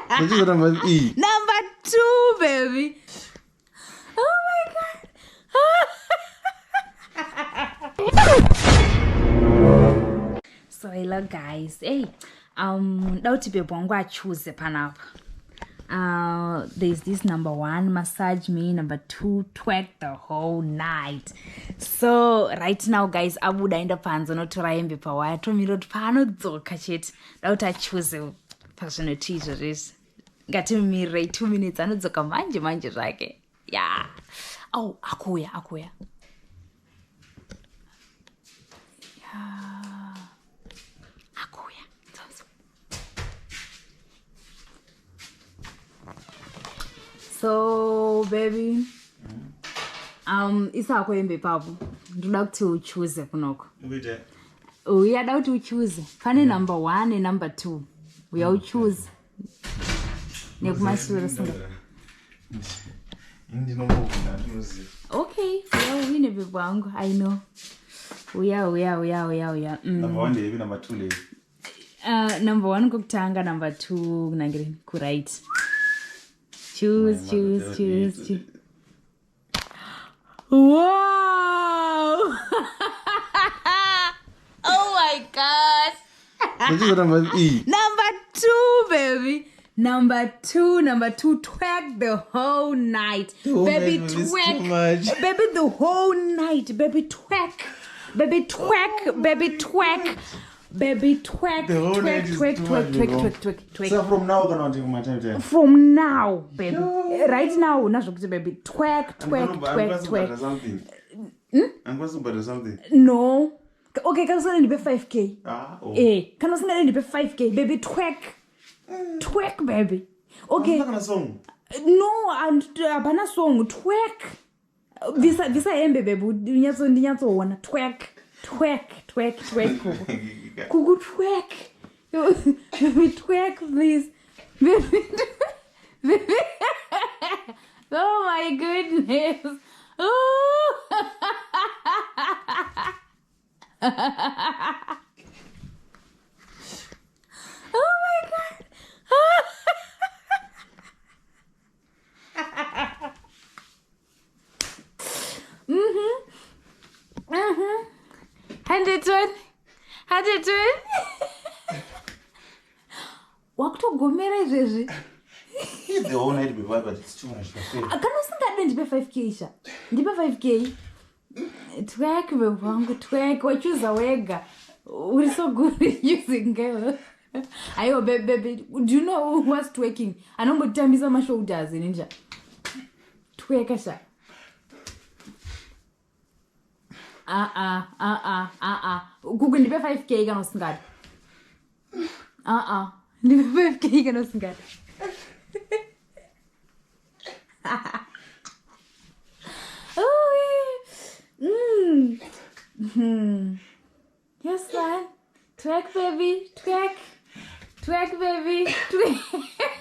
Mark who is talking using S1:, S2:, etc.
S1: Which is number E?
S2: Number 2, baby. Oh my god. So hello guys. Hey, doubt be bongo choose panapa. There's this number 1, massage me, number 2, twerk the whole night. So right now guys, abuda enda panzo no turaimbe pawa tomiro pano dzoka chete doubt I choose personal teacher is ngati mire 2 minutes anodzoka manje zvake. Yeah. Oh, akuya. Yeah. Akuya. So baby, isako yembe papo. Ndoda kuti uchoose kunoko.
S1: Ngite.
S2: Uyada kuti uchoose. Pane number 1 and number 2. Uyauchoose. Nekumashure singa. Okay, yeah, we never wangu. I know. Uya.
S1: Number 1 levi, number 2 levi.
S2: Number 1 kukutanga, number 2 kunangiri kuright. Choose. Wow! Oh my god!
S1: Which is number E?
S2: Number 2, baby. Number 2, twerk the whole night.
S1: Oh,
S2: baby,
S1: man,
S2: twerk.
S1: too much.
S2: Baby, the whole night. Baby, twerk. Baby, twerk.
S1: The whole night is too much,
S2: twerk.
S1: So from now, we're going to take my time.
S2: From now, baby. Right now, nazokuti baby. Twerk.
S1: I'm going to buy something. I'm going to buy something.
S2: No. Okay, can I be 5K?
S1: Oh.
S2: Can I be 5K? Baby, twerk. Twerk, baby. Okay.
S1: I'm not song.
S2: No, I'm a song. Twerk. Visa embe, baby. Nyatso wana. Twerk. Kuku twerk. Baby, twerk, please. Baby. Oh my goodness. Oh. Oh my god. Hand it to it. Wakutogomera izvezvi.
S1: The whole night be bad, but it's too much.
S2: Kana usingade ndipe 5K isha. Ndipe 5K. Twerk wangu, twerk. Wachuza wega. We're so good at using girl. Ayo, baby. Do you know what's twerking? Anombotambisa mashoulders ninja. Twerk sha. Google ndipe 5K kana usingade. Ndipe 5K kana usingade. Oh yeah. Yes, man. Twerk, baby. Twerk, baby. Twerk.